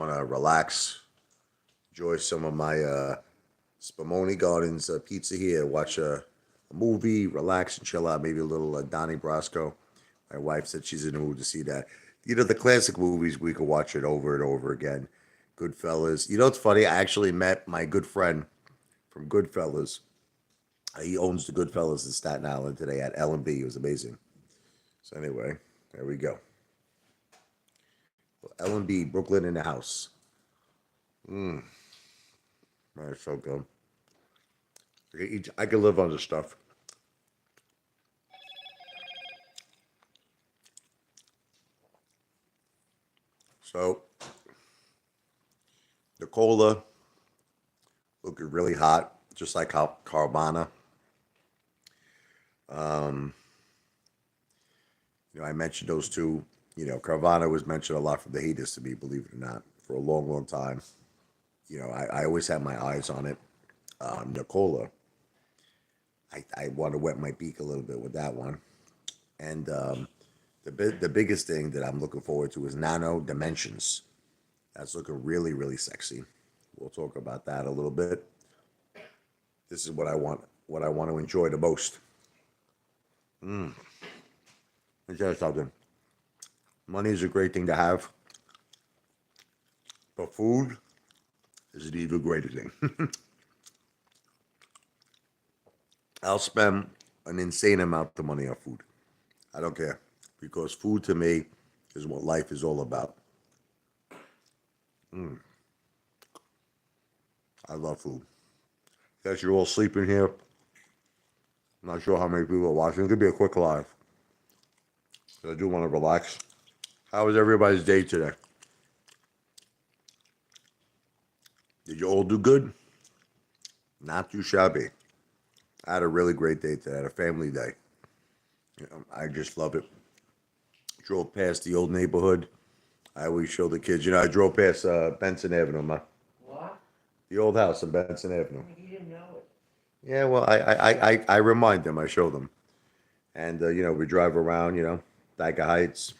want to relax, enjoy some of my Spumoni Gardens pizza here, watch a movie, relax and chill out, maybe a little Donnie Brasco. My wife said she's in the mood to see that. The classic movies, we could watch it over and over again. Goodfellas. It's funny? I actually met my good friend from Goodfellas. He owns the Goodfellas in Staten Island today at L&B. It was amazing. So anyway, there we go. L&B, Brooklyn in the house. Mmm, that's so good. I could live on this stuff. So the cola looking really hot, just like how Carvana. Um, I mentioned those two. Carvana was mentioned a lot from the haters to me, believe it or not, for a long, long time. I always had my eyes on it. Nicola, I want to wet my beak a little bit with that one. And the biggest thing that I'm looking forward to is Nano Dimensions. That's looking really, really sexy. We'll talk about that a little bit. This is what I want to enjoy the most. Mm. Let me tell you something. Money is a great thing to have, but food is an even greater thing. I'll spend an insane amount of money on food. I don't care because food to me is what life is all about. Mm, I love food. Guess you're all sleeping here. I'm not sure how many people are watching. It could be a quick live. I do want to relax. How was everybody's day today? Did you all do good? Not too shabby. I had a really great day today. I had a family day. I just love it. Drove past the old neighborhood. I always show the kids. I drove past Benson Avenue, What? the old house on Benson Avenue. He didn't know it. Yeah, well, I remind them. I show them. And, we drive around, Dyke Heights.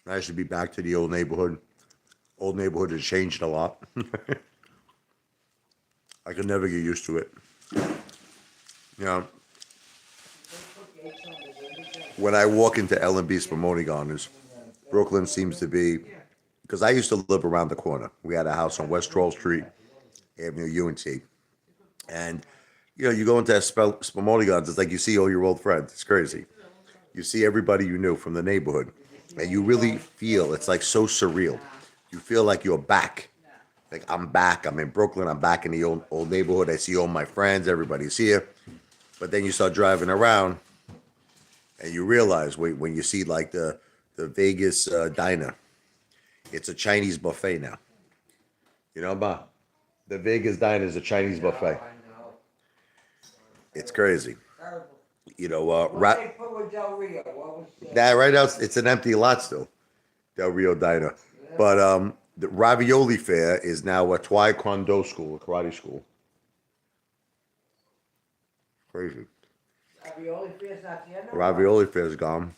Nice to be back to the old neighborhood. Old neighborhood has changed a lot. I could never get used to it. You know, when I walk into L&B Spumoni Gardens, Brooklyn seems to be, because I used to live around the corner. We had a house on West 12th Street, Avenue UNT. And, you go into Spumoni Gardens, it's like you see all your old friends. It's crazy. You see everybody you knew from the neighborhood. And you really feel, it's like so surreal. You feel like you're back. Like I'm back. I'm in Brooklyn. I'm back in the old neighborhood. I see all my friends. Everybody's here. But then you start driving around, and you realize when you see like the Vegas diner, it's a Chinese buffet now. Ba, the Vegas diner is a Chinese buffet. I know. It's crazy. Terrible. Rat They put with Del Rio. What was that right now. It's an empty lot still. Del Rio Diner, but the Ravioli Fair is now a Taekwondo school, a karate school. Crazy. Ravioli Fierce not the end of Ravioli Fair is gone,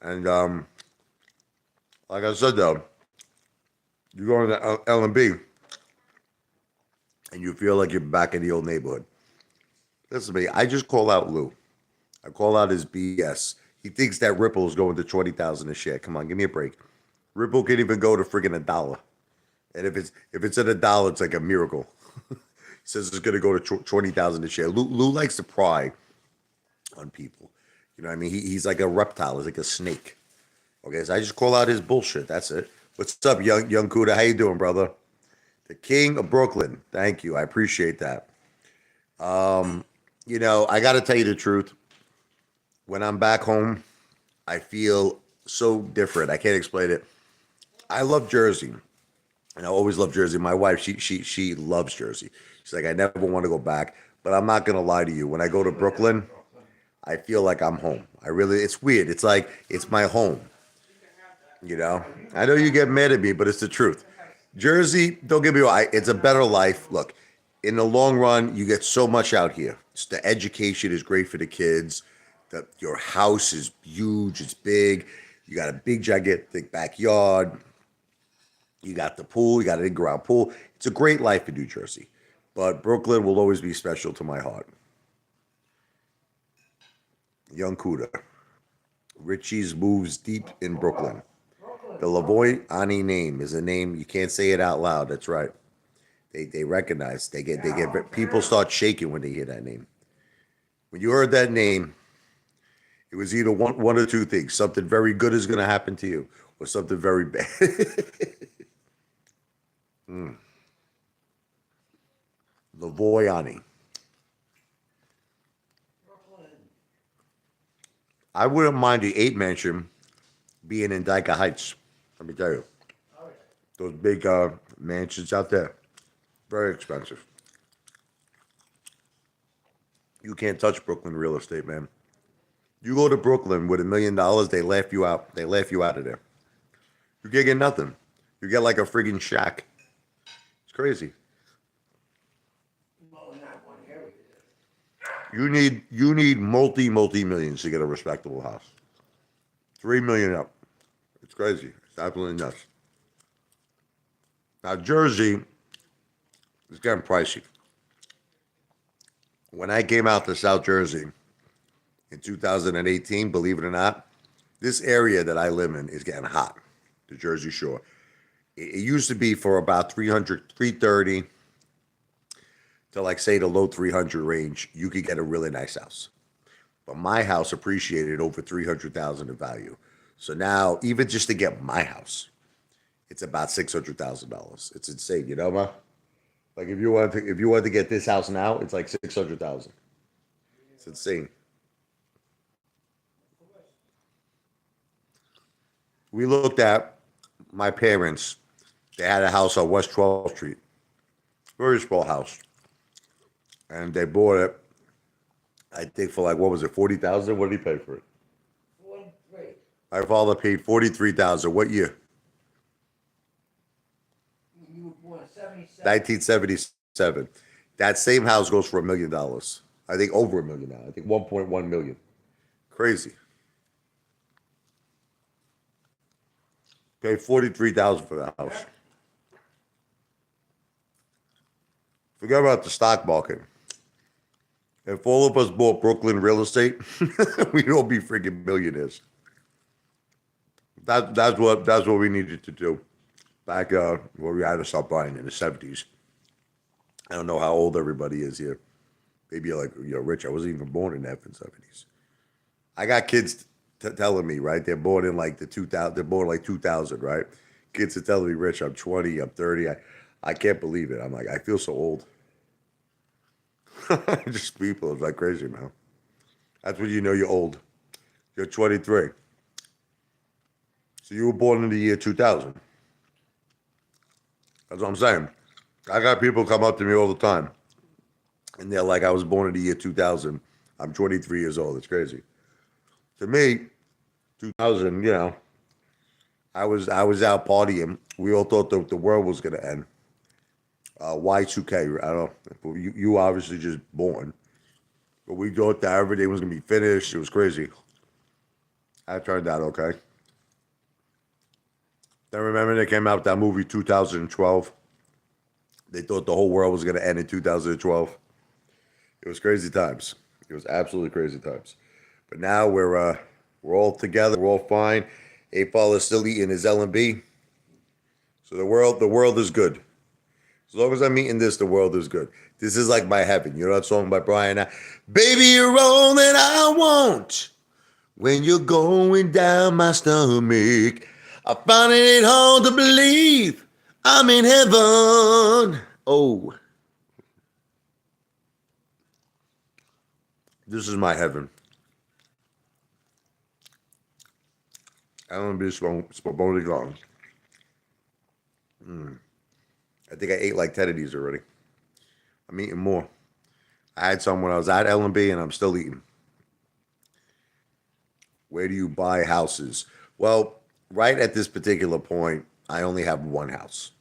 and like I said though, you go into L&B and you feel like you're back in the old neighborhood. Listen to me. I just call out Lou. I call out his BS. He thinks that Ripple is going to 20,000 a share. Come on, give me a break. Ripple can't even go to friggin' a dollar. And if it's at a dollar, it's like a miracle. He says it's going to go to 20,000 a share. Lou likes to pry on people. You know what I mean? He's like a reptile. He's like a snake. Okay, so I just call out his bullshit. That's it. What's up, young Cuda? How you doing, brother? The king of Brooklyn. Thank you. I appreciate that. I got to tell you the truth. When I'm back home, I feel so different. I can't explain it. I love Jersey, and I always love Jersey. My wife, she loves Jersey. She's like, I never want to go back, but I'm not gonna lie to you. When I go to Brooklyn, I feel like I'm home. It's weird. It's like it's my home. I know you get mad at me, but it's the truth. Jersey, don't get me wrong, it's a better life. Look, in the long run, you get so much out here. The education is great for the kids. your house is huge, it's big. You got a big, gigantic backyard. You got the pool, you got an in-ground pool. It's a great life in New Jersey. But Brooklyn will always be special to my heart. Young Cuda. Richie's moves deep in Brooklyn. The Lavoy Ani name is a name you can't say it out loud. That's right. They recognize. They get people start shaking when they hear that name. When you heard that name, it was either one or two things. Something very good is going to happen to you, or something very bad. Lavoyani. I wouldn't mind the 8 mansion being in Dyker Heights. Let me tell you. Those big mansions out there. Very expensive. You can't touch Brooklyn real estate, man. You go to Brooklyn with $1 million, they laugh you out. They laugh you out of there. You can't get nothing. You get like a friggin' shack. It's crazy. Well, not one area. You need multi millions to get a respectable house. 3 million up. It's crazy. It's absolutely nuts. Now Jersey is getting pricey. When I came out to South Jersey in 2018, believe it or not, this area that I live in is getting hot. The Jersey Shore. It used to be for about 300, 330 to like say the low 300 range, you could get a really nice house. But my house appreciated over 300,000 in value. So now, even just to get my house, it's about $600,000. It's insane, you know, ma? Like if you want to get this house now, it's like 600,000. It's insane. We looked at my parents. They had a house on West 12th Street, very small house, and they bought it. I think for like what was it, 40,000? What did he pay for it? 43. My father paid 43,000. What year? You were born 77. 1977. That same house goes for $1 million. I think over $1 million now. I think 1.1 million. Crazy. Paid 43,000 for the house. Forget about the stock market. If all of us bought Brooklyn real estate, we'd all be freaking millionaires. That's what we needed to do back where we had to start buying in the 70s. I don't know how old everybody is here. Maybe you're Rich. I wasn't even born in the effing 70s. I got kids telling me, right? They're born in like the 2000. They're born like 2000, right? Kids are telling me, Rich, I'm 20, I'm 30. I can't believe it. I'm like, I feel so old. Just people, it's like crazy, man. That's when you know you're old. You're 23. So you were born in the year 2000. That's what I'm saying. I got people come up to me all the time, and they're like, I was born in the year 2000. I'm 23 years old. It's crazy. To me, 2000, I was out partying. We all thought the world was going to end. Y2K, I don't know. You obviously just born. But we thought that everything was going to be finished. It was crazy. I turned out okay. Then remember they came out with that movie 2012? They thought the whole world was going to end in 2012. It was crazy times. It was absolutely crazy times. But now we're all together. We're all fine. Apefather is still eating his L&B. So the world is good. As long as I'm eating this, the world is good. This is like my heaven. You know that song by Brian? Baby, you're all that I want. When you're going down my stomach, I find it hard to believe I'm in heaven. Oh. This is my heaven. L&B Spumoni gone. I think I ate like 10 of these already. I'm eating more. I had some when I was at L&B and I'm still eating. Where do you buy houses? Well, right at this particular point, I only have one house.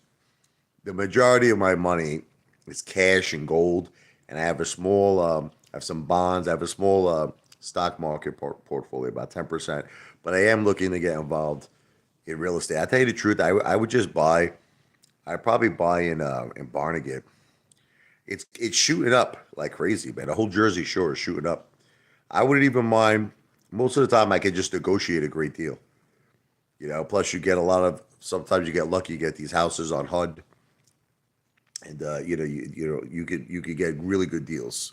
The majority of my money is cash and gold, and I have a small, I have some bonds. I have a small stock market portfolio, about 10%. But I am looking to get involved in real estate. I tell you the truth, I would just buy. I'd probably buy in Barnegat. It's shooting up like crazy, man. The whole Jersey Shore is shooting up. I wouldn't even mind. Most of the time, I could just negotiate a great deal. Plus you get a lot of. Sometimes you get lucky. You get these houses on HUD, and you could get really good deals.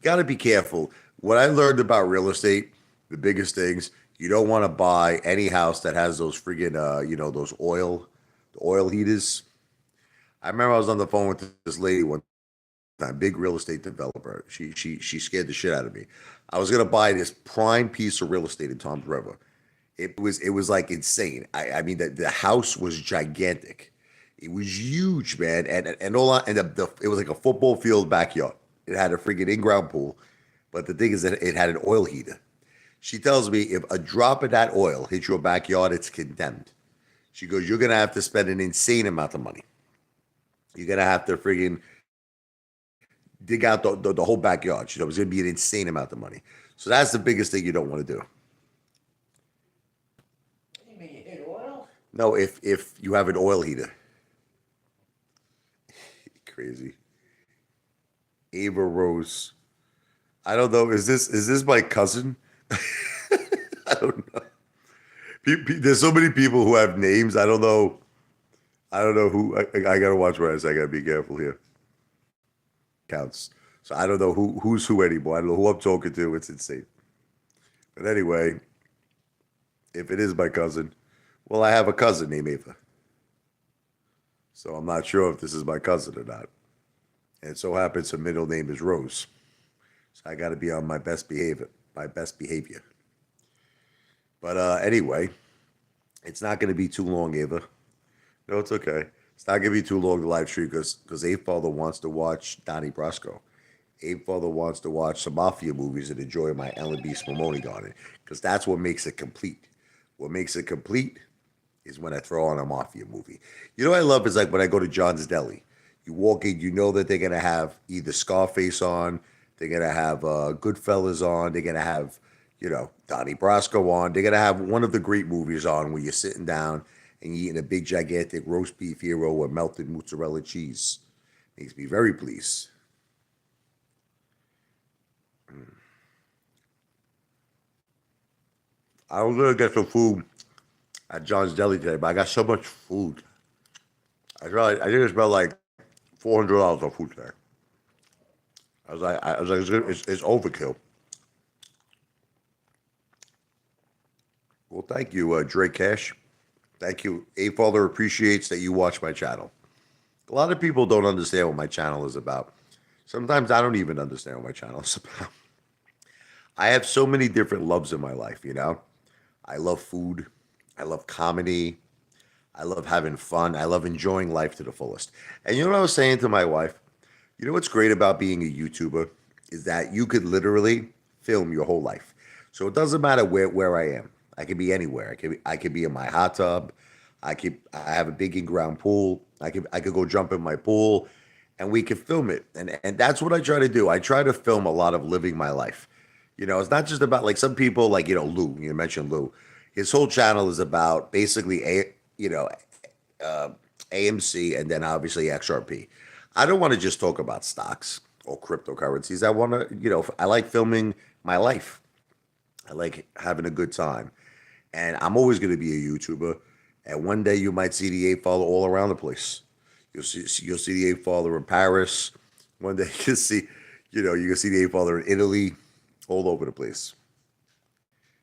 Got to be careful. What I learned about real estate, the biggest things, you don't want to buy any house that has those friggin' those the oil heaters. I remember I was on the phone with this lady one time, big real estate developer. She scared the shit out of me. I was gonna buy this prime piece of real estate in Tom's River. It was like insane. I mean the house was gigantic. It was huge, man, and all and it was like a football field backyard. It had a freaking in-ground pool, but the thing is that it had an oil heater. She tells me if a drop of that oil hits your backyard, it's condemned. She goes, you're gonna have to spend an insane amount of money. You're gonna have to friggin' dig out the whole backyard. It's gonna be an insane amount of money. So that's the biggest thing you don't want to do. What do you mean, you hit oil? No, if you have an oil heater. Crazy. Ava Rose. I don't know. Is this my cousin? I don't know. There's so many people who have names. I don't know. I don't know who. I gotta watch what I say. I gotta be careful here. Counts. So I don't know who's who anymore. I don't know who I'm talking to. It's insane. But anyway, if it is my cousin, well, I have a cousin named Ava. So I'm not sure if this is my cousin or not. And it so happens her middle name is Rose. So I got to be on my best behavior. My best behavior. But anyway, it's not going to be too long, Ava. No, it's okay. It's not going to be too long, the live stream, because Apefather wants to watch Donnie Brasco. Apefather wants to watch some Mafia movies and enjoy my Ellen B. Spumoni garden, because that's what makes it complete. What makes it complete is when I throw on a Mafia movie. What I love is like when I go to John's Deli. You walk in, you know that they're going to have either Scarface on, they're going to have Goodfellas on, they're going to have, Donnie Brasco on. They're going to have one of the great movies on where you're sitting down and you're eating a big, gigantic roast beef hero with melted mozzarella cheese. Makes me very pleased. I was going to get some food at John's Deli today, but I got so much food. I think I spent like $400 on food today. I was like, it's overkill. Well, thank you, Drake Cash. Thank you. Apefather appreciates that you watch my channel. A lot of people don't understand what my channel is about. Sometimes I don't even understand what my channel is about. I have so many different loves in my life. I love food. I love comedy. I love having fun. I love enjoying life to the fullest. And you know what I was saying to my wife? You know what's great about being a YouTuber is that you could literally film your whole life. So it doesn't matter where I am. I could be anywhere. I could be in my hot tub. I have a big in-ground pool. I could go jump in my pool and we could film it. And that's what I try to do. I try to film a lot of living my life. It's not just about like some people like, Lou, you mentioned Lou. His whole channel is about basically uh, AMC and then obviously XRP. I don't want to just talk about stocks or cryptocurrencies. I want to, I like filming my life. I like having a good time. And I'm always going to be a YouTuber. And one day you might see the Apefather all around the place. You'll see the Apefather in Paris. One day you'll see, you can see the Apefather in Italy, all over the place.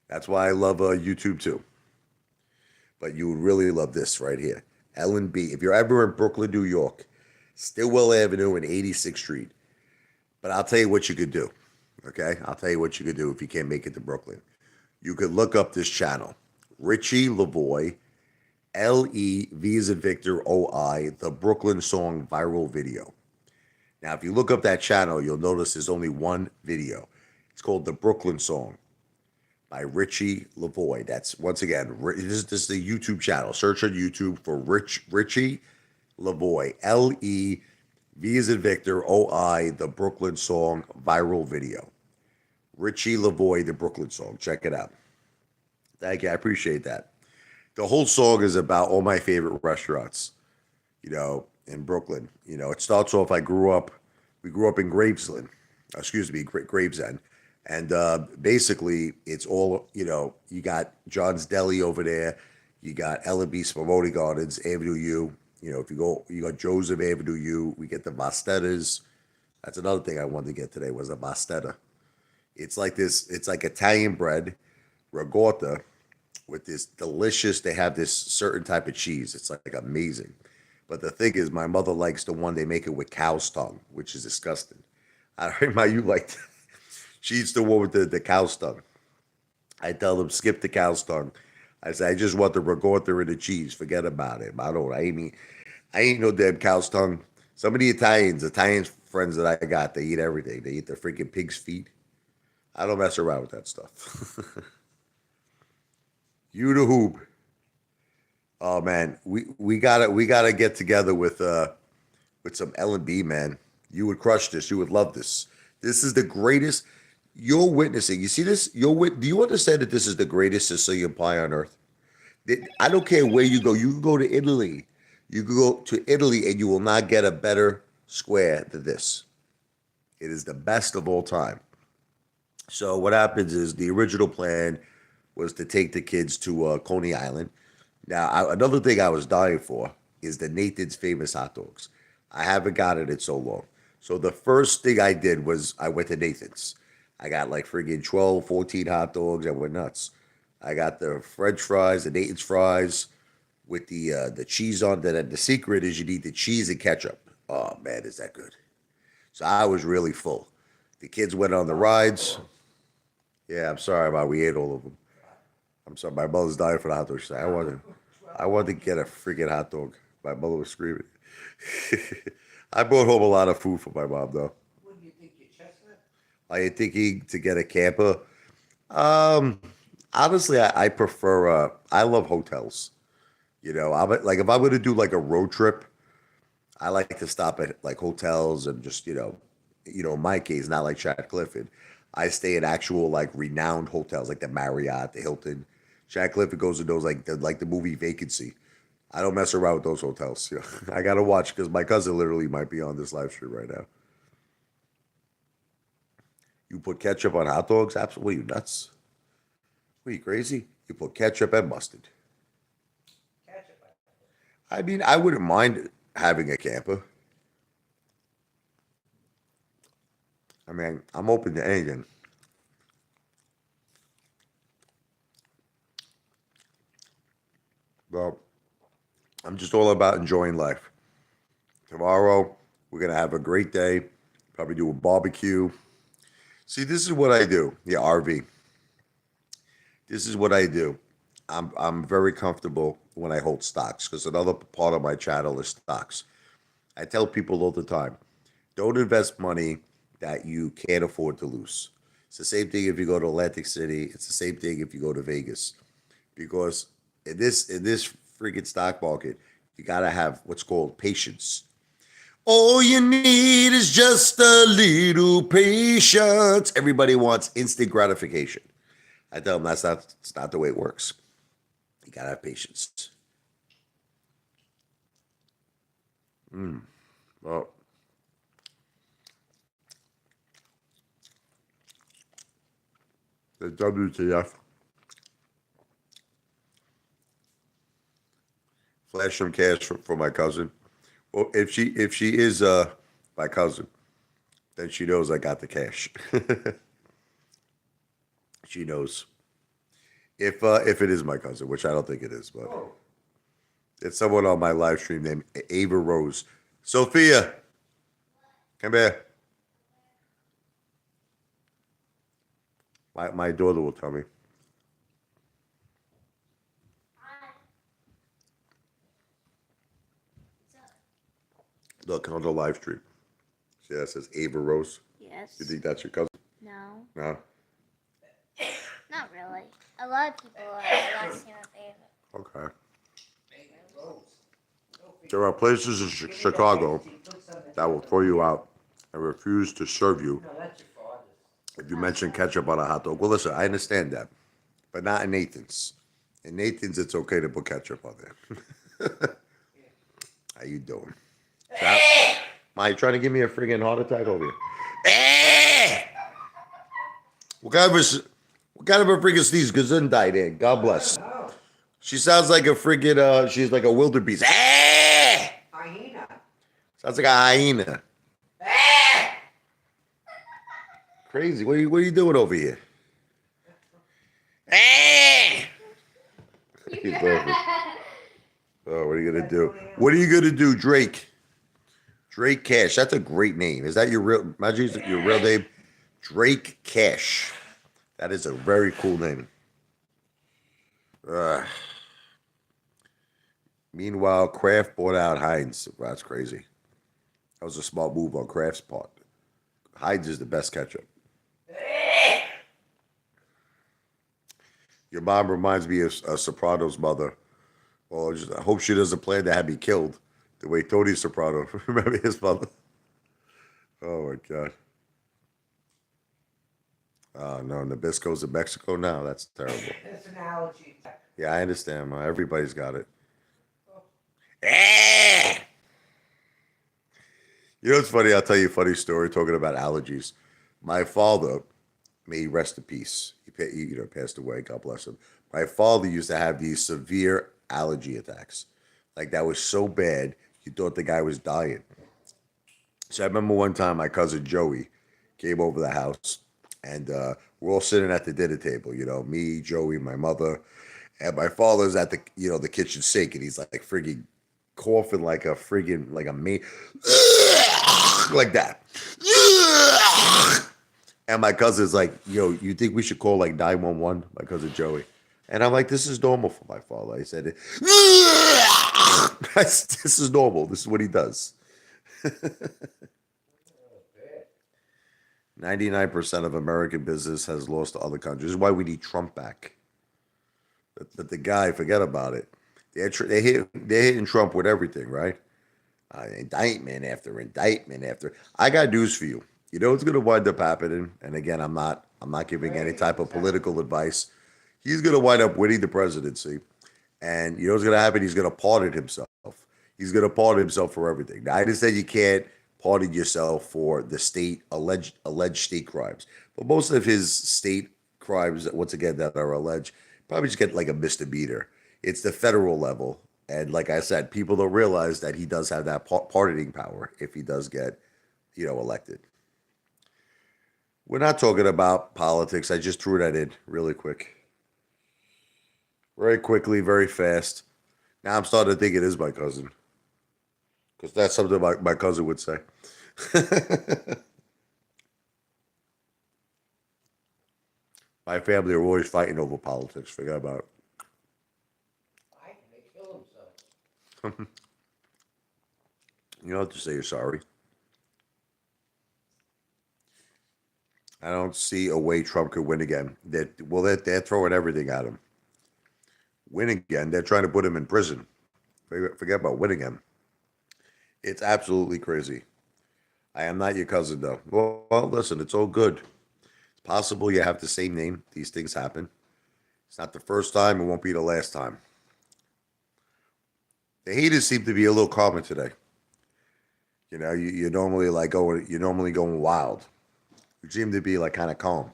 That's why I love YouTube too. But you would really love this right here. L&B. If you're ever in Brooklyn, New York, Stillwell Avenue and 86th Street. But I'll tell you what you could do. Okay? I'll tell you what you could do if you can't make it to Brooklyn. You could look up this channel. Richie Lavoy, L-E-V as in Victor, O-I, the Brooklyn Song viral video. Now, if you look up that channel, you'll notice there's only one video. It's called The Brooklyn Song by Richie Lavoy. That's, once again, this is the YouTube channel. Search on YouTube for Richie Lavoy, L-E-V as in Victor, O-I, the Brooklyn Song viral video. Richie Lavoie, the Brooklyn song. Check it out. Thank you. I appreciate that. The whole song is about all my favorite restaurants, in Brooklyn. It starts off, we grew up in Gravesend. And basically, it's all, you got John's Deli over there. You got L&B Spumoni Gardens, Avenue U. If you got Joseph Avenue U. We get the Mastettas. That's another thing I wanted to get today was a Mastetta. It's like Italian bread, ricotta, with this delicious, they have this certain type of cheese. It's like amazing. But the thing is, my mother likes the one they make it with cow's tongue, which is disgusting. I don't know how you like that. She eats the one with the cow's tongue. I tell them, skip the cow's tongue. I say, I just want the ricotta and the cheese. Forget about it. I ain't no damn cow's tongue. Some of the Italian friends that I got, they eat everything. They eat the freaking pig's feet. I don't mess around with that stuff. You the hoop. Oh man, we gotta get together with some L&B, man. You would crush this. You would love this. This is the greatest. You're witnessing. You see this? Do you understand that this is the greatest Sicilian pie on earth? I don't care where you go. You can go to Italy. You can go to Italy and you will not get a better square than this. It is the best of all time. So what happens is the original plan was to take the kids to Coney Island. Now, another thing I was dying for is the Nathan's Famous hot dogs. I haven't gotten it so long. So the first thing I did was I went to Nathan's. I got like friggin' 12, 14 hot dogs. I went nuts. I got the French fries, the Nathan's fries with the cheese on. The secret is you need the cheese and ketchup. Oh man, is that good? So I was really full. The kids went on the rides. Yeah, I'm sorry about we ate all of them. I'm sorry, my mother's dying for the hot dog. She said, I wanted to get a freaking hot dog. My mother was screaming. I brought home a lot of food for my mom, though. What do you think, your chestnut? Are you thinking to get a camper? Um, Honestly, I prefer. I love hotels. Like if I'm going to do like a road trip, I like to stop at like hotels and just in my case, not like Chad Clifford. I stay at actual like renowned hotels like the Marriott, the Hilton. Chad Clifford goes to those like the movie Vacancy. I don't mess around with those hotels. I gotta watch because my cousin literally might be on this live stream right now. You put ketchup on hot dogs? Absolutely, you nuts? What are you crazy? You put ketchup and mustard. Ketchup. I mean, I wouldn't mind having a camper. I mean, I'm open to anything. Well, I'm just all about enjoying life. Tomorrow, we're gonna have a great day. Probably do a barbecue. See, this is what I do. Yeah, RV. This is what I do. I'm very comfortable when I hold stocks because another part of my channel is stocks. I tell people all the time, don't invest money that you can't afford to lose. It's the same thing if you go to Atlantic City. It's the same thing if you go to Vegas. Because in this freaking stock market, you gotta have what's called patience. All you need is just a little patience. Everybody wants instant gratification. I tell them that's not the way it works. You gotta have patience. Well, the WTF. Flash some cash for my cousin. Well, if she is my cousin, then she knows I got the cash. She knows. If it is my cousin, which I don't think it is, but Oh, it's someone on my live stream named Ava Rose. Sophia, come here. My daughter will tell me. Look on the live stream. See that says Ava Rose. Yes. You think that's your cousin? No, No. not really. A lot of people are the last name of Ava. Okay. Megan Rose. There are places in Chicago that will throw you out and refuse to serve you No, that's your father's. if you mention ketchup on a hot dog. Well, listen, I understand that, but not in Nathan's. In Nathan's, it's okay to put ketchup on there. How you doing? Ma, you trying to give me a friggin' heart attack over here? What kind of a friggin' sneeze? Gesundheit, there. God bless. Oh, She sounds like a friggin' she's like a wildebeest. hyena. Sounds like a hyena. Crazy. What are you doing over here? He's laughing. Oh, what are you gonna do? What are you gonna do, Drake? Drake Cash. That's a great name. Is that your real? Imagine your real name, Drake Cash. That is a very cool name. Ugh. Meanwhile, Kraft bought out Heinz. That's crazy. That was a smart move on Kraft's part. Heinz is the best ketchup. Your mom reminds me of Soprano's mother. Well, I hope she doesn't plan to have me killed the way Tony Soprano. Remember his mother? Oh my God. Oh no, Nabisco's in Mexico now. That's terrible. It's an allergy. Yeah, I understand, ma. Everybody's got it. You know what's funny? I'll tell you a funny story talking about allergies. My father, may he rest in peace. He passed away. God bless him. My father used to have these severe allergy attacks. Like that was so bad, you thought the guy was dying. So I remember one time my cousin Joey came over the house, and we're all sitting at the dinner table. Me, Joey, my mother, and my father's at the kitchen sink, and he's like friggin' coughing like a man, like that. And my cousin's like, you think we should call like 911? My cousin Joey. And I'm like, this is normal for my father. I said, this is normal. This is what he does. 99% of American business has lost to other countries. This is why we need Trump back. But the guy, forget about it. They're hitting Trump with everything, right? Indictment after indictment after. I got news for you. You know what's going to wind up happening? And again, I'm not giving any type of political advice. He's going to wind up winning the presidency, and you know what's going to happen? He's going to pardon himself. He's going to pardon himself for everything. Now, I understand you can't pardon yourself for the state alleged state crimes, but most of his state crimes, once again, that are alleged, probably just get like a misdemeanor. It's the federal level, and like I said, people don't realize that he does have that pardoning power if he does get, elected. We're not talking about politics. I just threw that in really quick. Very quickly, very fast. Now I'm starting to think it is my cousin. Because that's something my cousin would say. My family are always fighting over politics. Forget about it. Why? They kill themselves. You don't have to say you're sorry. I don't see a way Trump could win again. They're throwing everything at him. Win again. They're trying to put him in prison. Forget about winning him. It's absolutely crazy. I am not your cousin, though. Well, listen, it's all good. It's possible you have the same name. These things happen. It's not the first time. It won't be the last time. The haters seem to be a little calmer today. You're normally going wild. You seem to be like kind of calm.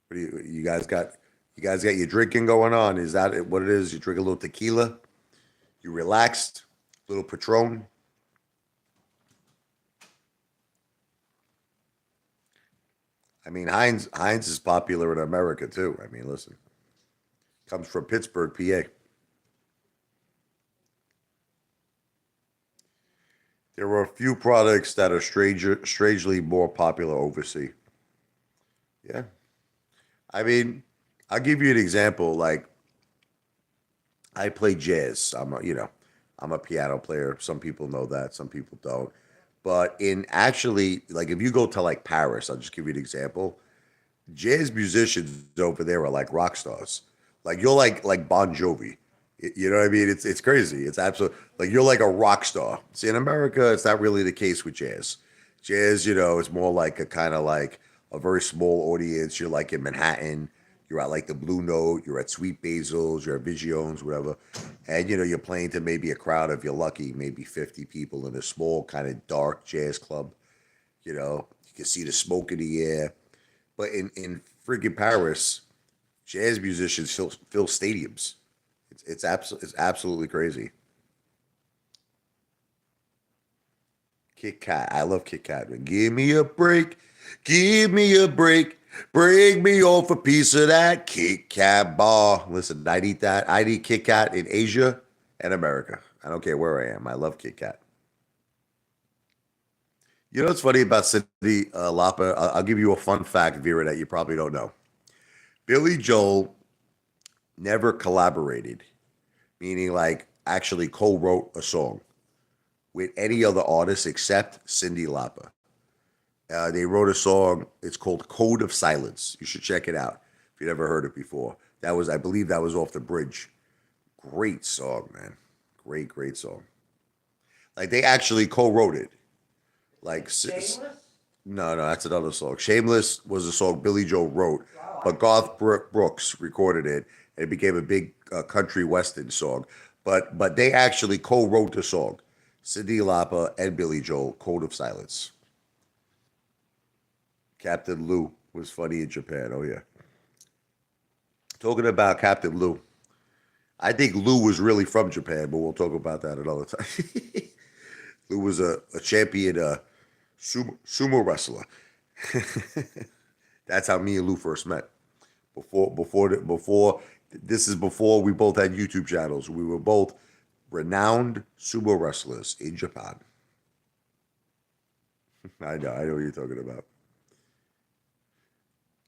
What do you guys got? You guys got your drinking going on? Is that what it is? You drink a little tequila? You relaxed? A little Patron? I mean, Heinz is popular in America too. I mean, listen, comes from Pittsburgh, PA. There are a few products that are strangely more popular overseas. Yeah, I mean, I'll give you an example. Like, I play jazz. I'm a piano player. Some people know that. Some people don't. But in actually, like, if you go to like Paris, I'll just give you an example. Jazz musicians over there are like rock stars. Like you're like Bon Jovi. You know what I mean? It's crazy. It's absolute like you're like a rock star. See, in America, it's not really the case with jazz. Jazz, it's more like a kind of a very small audience. You're like in Manhattan. You're at like the Blue Note. You're at Sweet Basil's. You're at Vigione's, whatever. And you're playing to maybe a crowd, if you're lucky, maybe 50 people in a small kind of dark jazz club. You can see the smoke in the air. But in friggin' Paris, jazz musicians fill stadiums. It's absolutely crazy. Kit Kat, I love Kit Kat. Give me a break, give me a break, break me off a piece of that Kit Kat bar. Listen, I'd eat that. I'd eat Kit Kat in Asia and America. I don't care where I am. I love Kit Kat. You know what's funny about Cindy Lauper? I'll give you a fun fact, Vera, that you probably don't know. Billy Joel never collaborated, meaning like actually co-wrote a song with any other artist except Cindy Lauper. They wrote a song. It's called "Code of Silence." You should check it out if you never heard it before. I believe, that was off the bridge. Great song, man. Great song. Like they actually co-wrote it. Like, Shameless? no, that's another song. "Shameless" was a song Billy Joel wrote, Oh, but Garth Brooks recorded it, and it became a big country western song. But they actually co-wrote the song. Cyndi Lauper and Billy Joel, "Code of Silence." Captain Lou was funny in Japan. Oh yeah. Talking about Captain Lou, I think Lou was really from Japan, but we'll talk about that another time. Lou was a champion sumo wrestler. That's how me and Lou first met. Before this is before we both had YouTube channels. We were both renowned sumo wrestlers in Japan. I know what you're talking about.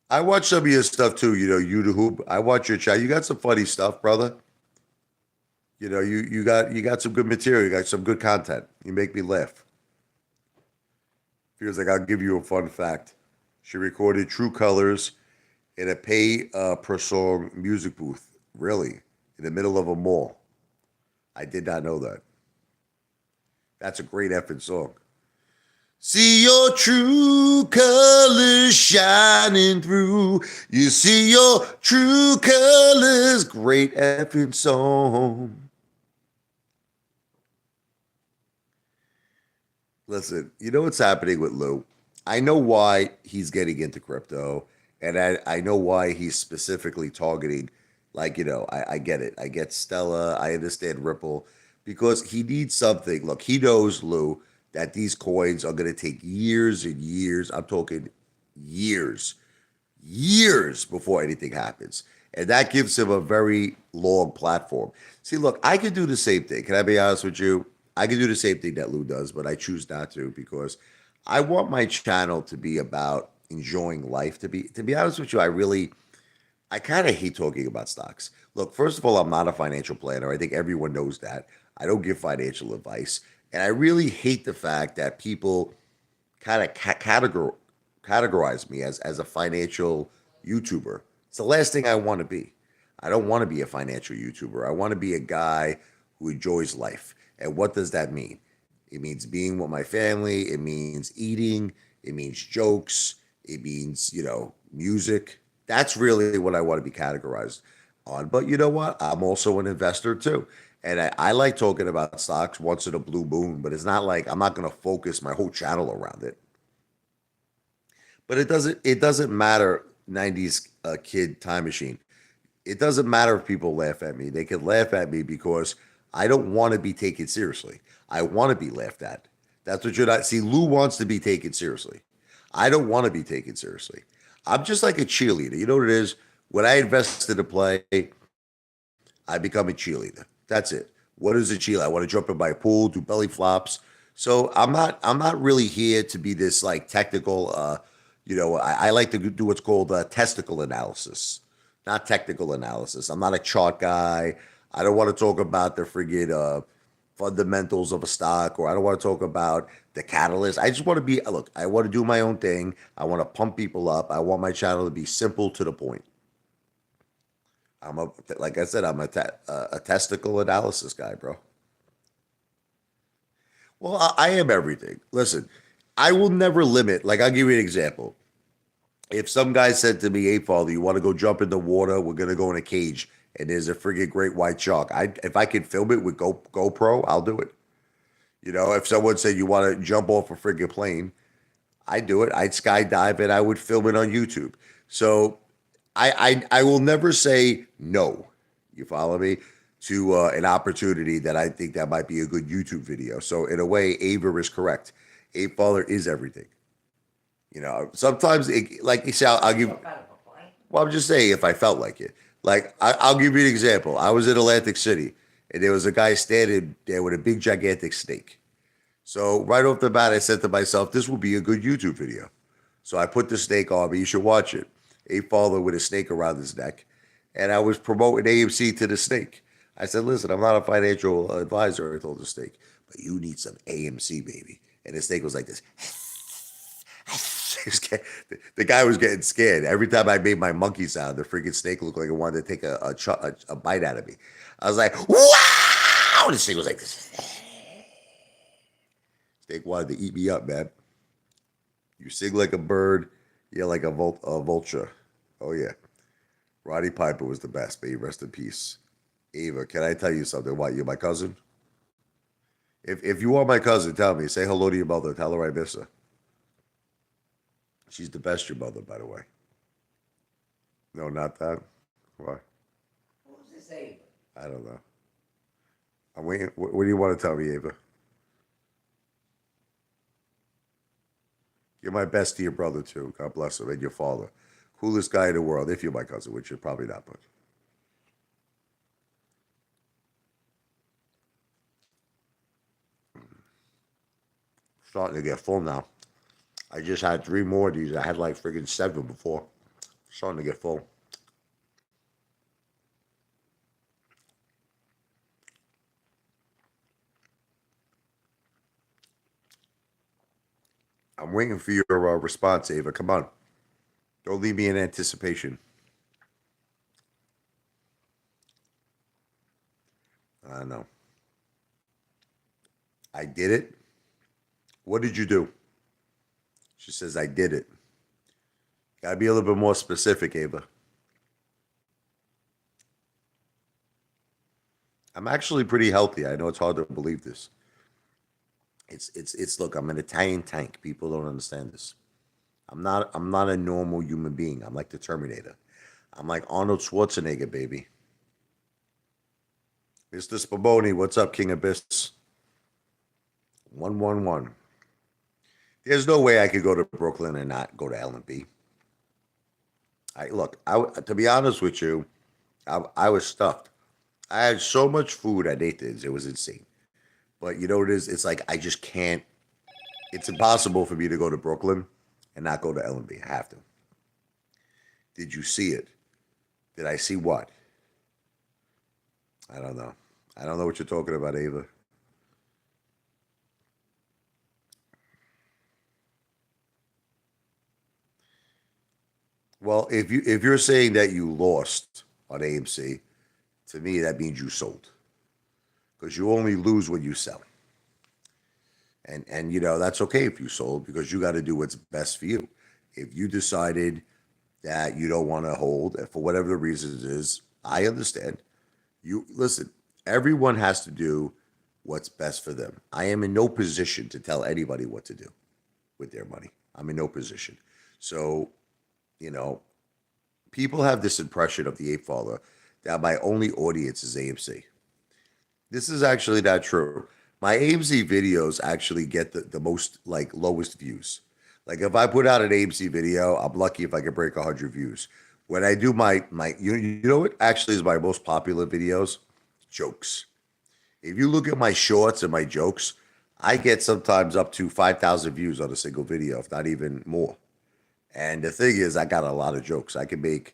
I watch some of your stuff too. YouTube. I watch your channel. You got some funny stuff, brother. You got some good material. You got some good content. You make me laugh. Feels like I'll give you a fun fact. She recorded True Colors in a pay per song music booth. Really, in the middle of a mall. I did not know that. That's a great effing song. See your true colors shining through. You see your true colors. Great effing song. Listen, you know what's happening with Lou? I know why he's getting into crypto, and I know why he's specifically targeting, like, I get it. I get Stella. I understand Ripple because he needs something. Look, he knows, Lou, that these coins are going to take years and years. I'm talking years, years before anything happens. And that gives him a very long platform. See, look, I could do the same thing. Can I be honest with you? I could do the same thing that Lou does, but I choose not to because I want my channel to be about enjoying life. To be honest with you, I kind of hate talking about stocks. Look, first of all, I'm not a financial planner. I think everyone knows that. I don't give financial advice. And I really hate the fact that people kind of categorize me as a financial YouTuber. It's the last thing I want to be. I don't want to be a financial YouTuber. I want to be a guy who enjoys life. And what does that mean? It means being with my family. It means eating. It means jokes. It means, music. That's really what I want to be categorized on. But you know what? I'm also an investor too. And I like talking about stocks once in a blue moon, but it's not like I'm not going to focus my whole channel around it. But it doesn't matter, 90s kid time machine. It doesn't matter if people laugh at me. They can laugh at me because I don't want to be taken seriously. I want to be laughed at. That's what you're not. See, Lou wants to be taken seriously. I don't want to be taken seriously. I'm just like a cheerleader. You know what it is? When I invest in a play, I become a cheerleader. That's it. What is a cheerleader? I want to jump in my pool, do belly flops. So I'm not really here to be this like technical. I like to do what's called testicle analysis, not technical analysis. I'm not a chart guy. I don't want to talk about the friggin' fundamentals of a stock, or I don't want to talk about the catalyst. I just want to be, look, I want to do my own thing. I want to pump people up. I want my channel to be simple to the point. Like I said, I'm a testicle analysis guy, bro. Well, I am everything. Listen, I will never limit. Like, I'll give you an example. If some guy said to me, "Hey, father, you want to go jump in the water? We're gonna go in a cage, and there's a friggin' great white shark." If I could film it with GoPro, I'll do it. If someone said you want to jump off a friggin' plane, I'd do it. I'd skydive and I would film it on YouTube. So I will never say no. You follow me? To an opportunity that I think that might be a good YouTube video. So in a way, Ava is correct. Ape Father is everything. Sometimes like you say, I'll give. Some kind of a plane. Well, I'm just saying if I felt like it. Like I'll give you an example. I was in Atlantic City, and there was a guy standing there with a big gigantic snake. So right off the bat, I said to myself, "This will be a good YouTube video." So I put the snake on me. You should watch it. A father with a snake around his neck, and I was promoting AMC to the snake. I said, "Listen, I'm not a financial advisor." I told the snake, "But you need some AMC, baby." And the snake was like this. The guy was getting scared. Every time I made my monkey sound, the freaking snake looked like it wanted to take a bite out of me. I was like, "Wow!" And the snake was like this. Snake wanted to eat me up, man. You sing like a bird, yeah, like a vulture. Oh yeah, Roddy Piper was the best. May he rest in peace. Ava, can I tell you something? What, you're my cousin? If you are my cousin, tell me. Say hello to your mother. Tell her I miss her. She's the best, your mother, by the way. No, not that. Why? Who's this Ava? I don't know. I'm waiting. What do you want to tell me, Ava? You're my best to your brother, too. God bless him. And your father. Coolest guy in the world, if you're my cousin, which you're probably not, but. Starting to get full now. I just had 3 more of these. I had like friggin' 7 before. Starting to get full. I'm waiting for your response, Ava. Come on. Don't leave me in anticipation. I know. I did it. What did you do? She says, I did it. Gotta be a little bit more specific, Ava. I'm actually pretty healthy. I know it's hard to believe this. It's look, I'm an Italian tank. People don't understand this. I'm not a normal human being. I'm like the Terminator. I'm like Arnold Schwarzenegger, baby. Mr. Spaboni, what's up, King Abyss? 111. There's no way I could go to Brooklyn and not go to L&B. To be honest with you, I was stuffed. I had so much food at Nathan's, it was insane. But you know what it is? It's like I just can't. It's impossible for me to go to Brooklyn and not go to L&B. I have to. Did you see it? Did I see what? I don't know. I don't know what you're talking about, Ava. Well, if you're saying that you lost on AMC, to me that means you sold because you only lose when you sell. And that's okay if you sold because you got to do what's best for you. If you decided that you don't want to hold, and for whatever the reasons is, I understand. You listen. Everyone has to do what's best for them. I am in no position to tell anybody what to do with their money. I'm in no position. So, you know, people have this impression of the Ape Father that my only audience is AMC. This is actually not true. My AMC videos actually get the most like lowest views. Like if I put out an AMC video, I'm lucky if I can break 100 views. When I do my you know what actually is my most popular videos? Jokes. If you look at my shorts and my jokes, I get sometimes up to 5,000 views on a single video, if not even more. And the thing is, I got a lot of jokes. I can make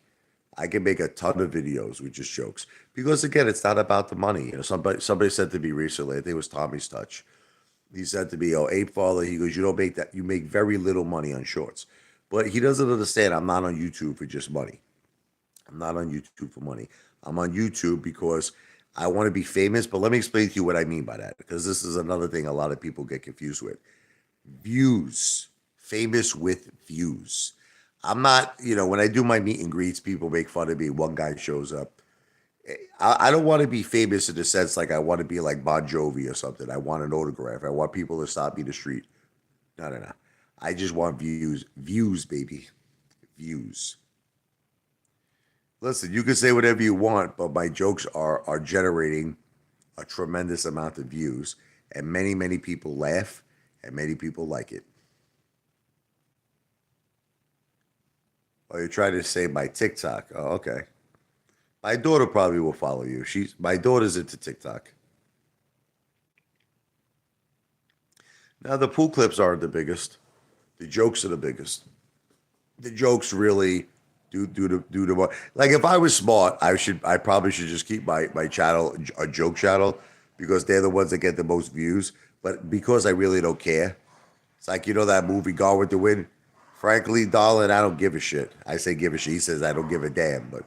a ton of videos with just jokes because again, it's not about the money. Somebody said to me recently, I think it was Tommy's Touch. He said to me, "Oh, Ape Father," he goes, "You don't make that. You make very little money on shorts." But he doesn't understand. I'm not on YouTube for just money. I'm not on YouTube for money. I'm on YouTube because I want to be famous. But let me explain to you what I mean by that, because this is another thing a lot of people get confused with. Views, famous with views. I'm not, when I do my meet and greets, people make fun of me. One guy shows up. I don't want to be famous in the sense like I want to be like Bon Jovi or something. I want an autograph. I want people to stop me in the street. No, no, no. I just want views. Views, baby. Views. Listen, you can say whatever you want, but my jokes are generating a tremendous amount of views, and many, many people laugh, and many people like it. Oh, you're trying to say my TikTok. Oh, okay. My daughter probably will follow you. My daughter's into TikTok. Now the pool clips aren't the biggest. The jokes are the biggest. The jokes really do the more. Like if I was smart, I probably should just keep my channel a joke channel because they're the ones that get the most views. But because I really don't care, it's like that movie Gone with the Wind. Frankly, darling, I don't give a shit. I say give a shit. He says I don't give a damn. But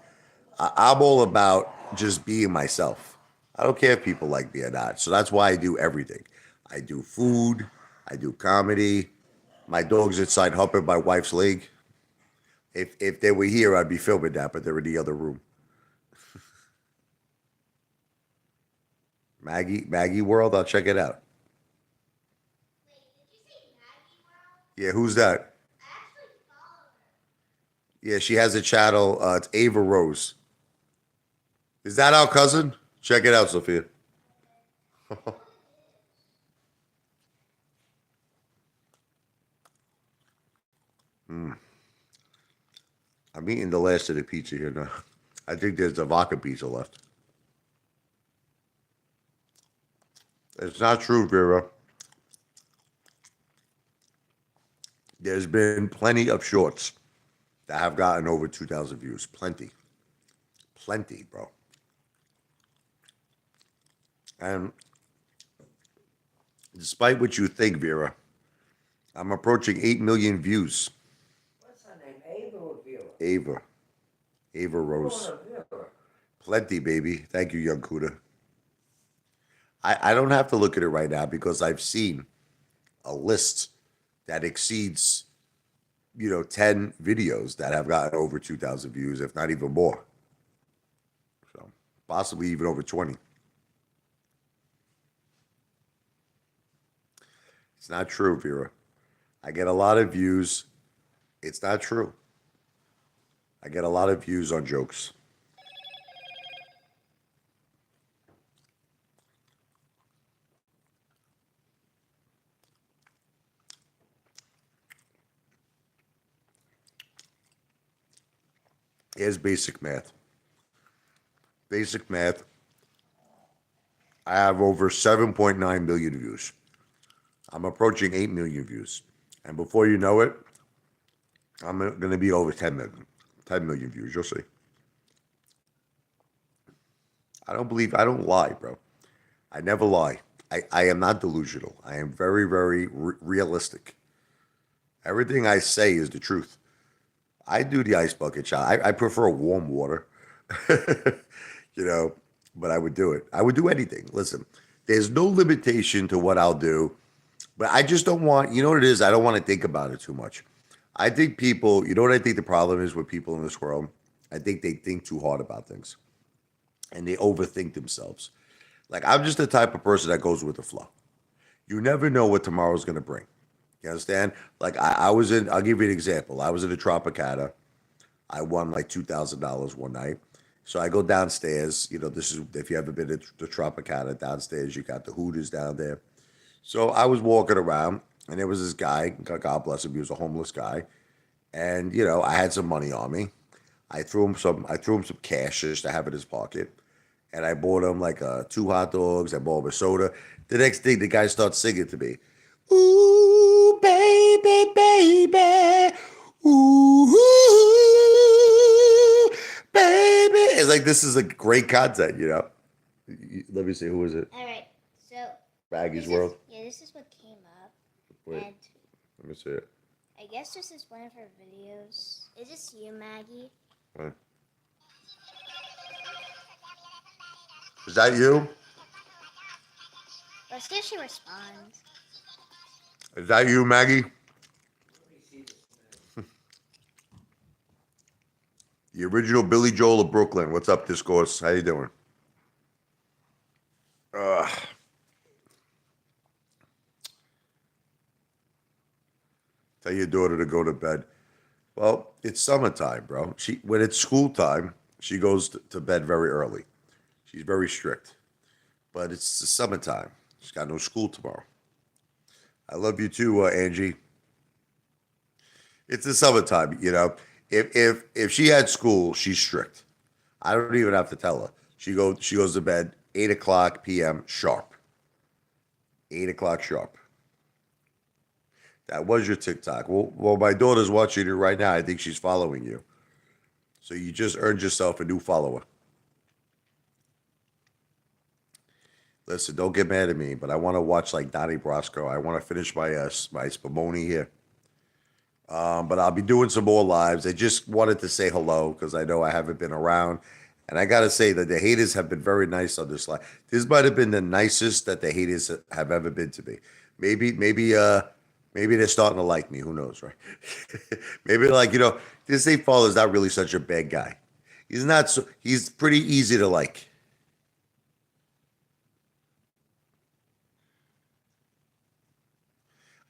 I'm all about just being myself. I don't care if people like me or not. So that's why I do everything. I do food. I do comedy. My dog's inside humping my wife's leg. If they were here, I'd be filming that, but they're in the other room. Maggie World, I'll check it out. Yeah, who's that? Yeah, she has a channel. It's Ava Rose. Is that our cousin? Check it out, Sophia. Mm. I'm eating the last of the pizza here now. I think there's a vodka pizza left. It's not true, Vera. There's been plenty of shorts that have gotten over 2,000 views. Plenty. Plenty, bro. And despite what you think, Vera, I'm approaching 8 million views. What's her name? Ava or Vera? Ava. Ava Rose. Oh, Vera. Plenty, baby. Thank you, young Kuda. I don't have to look at it right now because I've seen a list that exceeds, 10 videos that have gotten over 2,000 views, if not even more. So possibly even over 20. It's not true, Vera. I get a lot of views. It's not true. I get a lot of views on jokes. Here's basic math. Basic math. I have over 7.9 million views. I'm approaching 8 million views. And before you know it, I'm going to be over 10 million. 10 million views. You'll see. I don't lie, bro. I never lie. I am not delusional. I am very, very realistic. Everything I say is the truth. I do the ice bucket shot. I prefer warm water, you know, but I would do it. I would do anything. Listen, there's no limitation to what I'll do, but I just don't want, you know what it is? I don't want to think about it too much. I think people, you know what I think the problem is with people in this world? I think they think too hard about things and they overthink themselves. Like, I'm just the type of person that goes with the flow. You never know what tomorrow's going to bring. You understand? Like, I was in, I'll give you an example. I was in the Tropicana. I won like $2,000 one night. So I go downstairs. This is, if you ever been to the Tropicana, downstairs, you got the Hooters down there. So I was walking around, and there was this guy, God bless him, he was a homeless guy. And, I had some money on me. I threw him some cash just to have in his pocket. And I bought him like two hot dogs. I bought him a soda. The next thing, the guy starts singing to me. Ooh, baby, baby. Ooh, baby. It's like, this is a great content. Let me see, who is it? All right. So Maggie's World. this is what came up. Wait, And let me see it. I guess this is one of her videos. Is this you, Maggie? Wait. Is that you? Let's see if she responds. Is that you, Maggie? The original Billy Joel of Brooklyn. What's up, Discourse? How you doing? Uh, tell your daughter to go to bed. Well, it's summertime, bro. When it's school time, she goes to bed very early. She's very strict. But it's the summertime. She's got no school tomorrow. I love you too, Angie. It's the summertime, you know. If she had school, she's strict. I don't even have to tell her. She goes to bed 8 o'clock p.m. sharp. 8 o'clock sharp. That was your TikTok. Well, my daughter's watching you right now. I think she's following you. So you just earned yourself a new follower. Listen, don't get mad at me, but I want to watch like Donnie Brasco. I want to finish my Spumoni here. But I'll be doing some more lives. I just wanted to say hello because I know I haven't been around. And I got to say that the haters have been very nice on this live. This might have been the nicest that the haters have ever been to me. Maybe they're starting to like me. Who knows, right? Maybe like, this Apefather is not really such a bad guy. He's not so, he's pretty easy to like.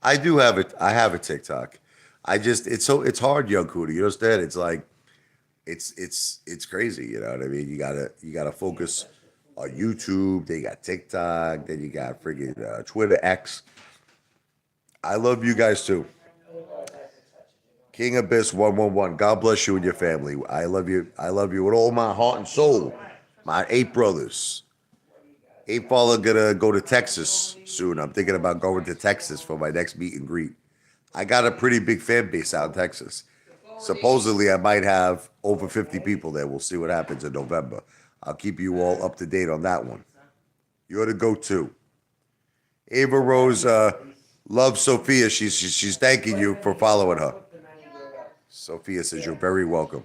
I have a TikTok. It's hard, young Cootie. You understand? It's like it's crazy. You know what I mean? You gotta focus on YouTube. Then you got TikTok. Then you got friggin' Twitter X. I love you guys too. King Abyss 111. God bless you and your family. I love you. I love you with all my heart and soul. My 8 brothers. Apefather gonna go to Texas soon. I'm thinking about going to Texas for my next meet and greet. I got a pretty big fan base out in Texas. Supposedly, I might have over 50 people there. We'll see what happens in November. I'll keep you all up to date on that one. You're the go-to. Ava Rose loves Sophia. She's thanking you for following her. Sophia says you're very welcome.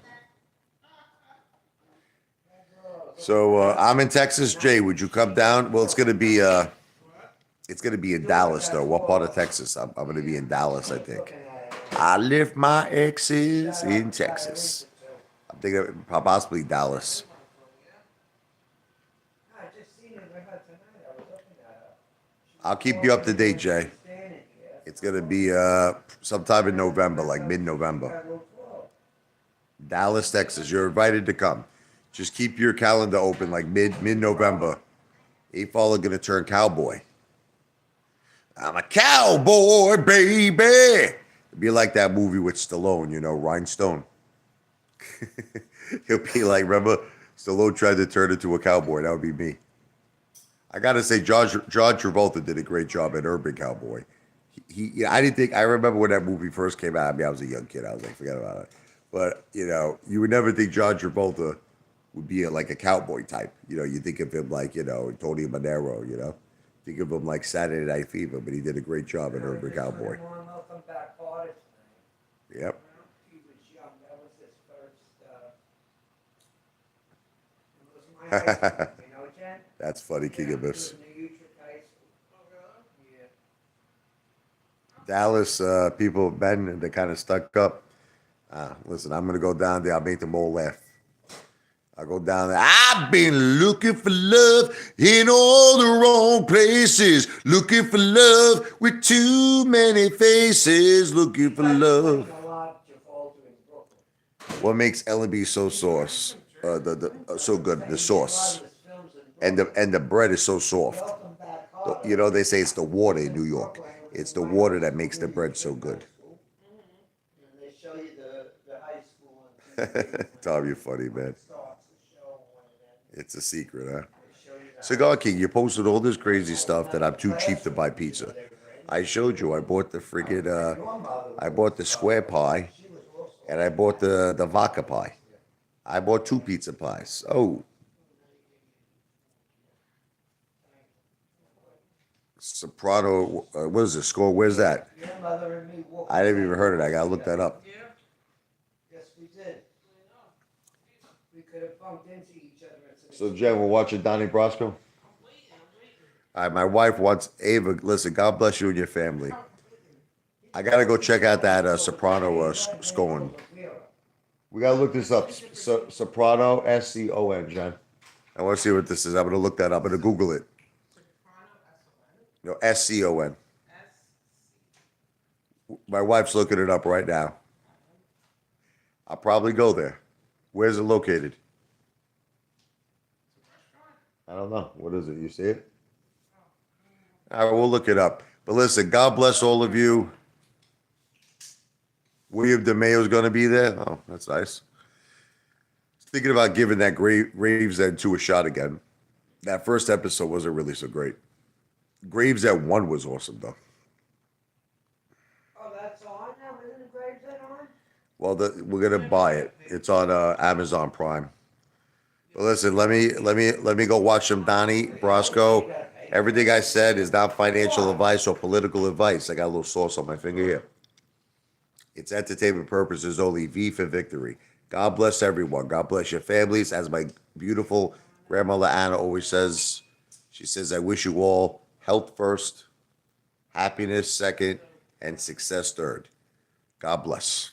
So I'm in Texas. Jay, would you come down? Well, it's gonna be in Dallas though. What part of Texas? I'm gonna be in Dallas, I think. I lift my exes in Texas. I'm thinking of possibly Dallas. I'll keep you up to date, Jay. It's gonna be sometime in November, like mid-November. Dallas, Texas. You're invited to come. Just keep your calendar open, like mid-November. Apefather gonna turn cowboy. I'm a cowboy, baby. It'd be like that movie with Stallone, Rhinestone. He'll be like, remember, Stallone tried to turn into a cowboy. That would be me. I gotta say, John Travolta did a great job at Urban Cowboy. I didn't think. I remember when that movie first came out. I mean, I was a young kid. I was like, forget about it. But you would never think John Travolta would be like a cowboy type. You think of him like Tony Manero. Think of him like Saturday Night Fever, but he did a great job at Urban Cowboy. Yep. That's funny, King of this. Dallas people, men, they're kind of stuck up. Listen, I'm gonna go down there. I'll make them all laugh. I'll go down there. I've been looking for love in all the wrong places. Looking for love with too many faces. Looking for love. What makes L&B so sauce? So good, the sauce, and the bread is so soft. They say it's the water in New York. It's the water that makes the bread so good. Tom, you're funny, man. It's a secret, huh? Cigar King, you posted all this crazy stuff that I'm too cheap to buy pizza. I showed you. I bought the I bought the square pie, and I bought the vodka pie. I bought 2 pizza pies. Oh. Soprano, what is the score? Where's that? I didn't even heard it. I gotta look that up. Yes, we did. We could have bumped into each other. So, Jen, we're watching Donnie Brasco? All right, my wife wants Ava. Listen, God bless you and your family. I gotta go check out that Soprano scoring. We gotta look this up. Soprano, SCON, Jen. I want to see what this is. I'm gonna look that up. I'm gonna Google it. No, SCON. My wife's looking it up right now. I'll probably go there. Where's it located? I don't know. What is it? You see it? All right, we'll look it up. But listen, God bless all of you. William DeMayo's going to be there. Oh, that's nice. Thinking about giving that Gravesend 2 a shot again. That first episode wasn't really so great. Gravesend 1 was awesome, though. Oh, that's on now? Isn't the Gravesend on? Well, we're gonna buy it. It's on Amazon Prime. But listen, let me go watch some Donnie Brasco. Everything I said is not financial advice or political advice. I got a little sauce on my finger here. It's entertainment purposes only. V for victory. God bless everyone. God bless your families. As my beautiful grandmother Anna always says, she says, I wish you all health first, happiness second, and success third. God bless.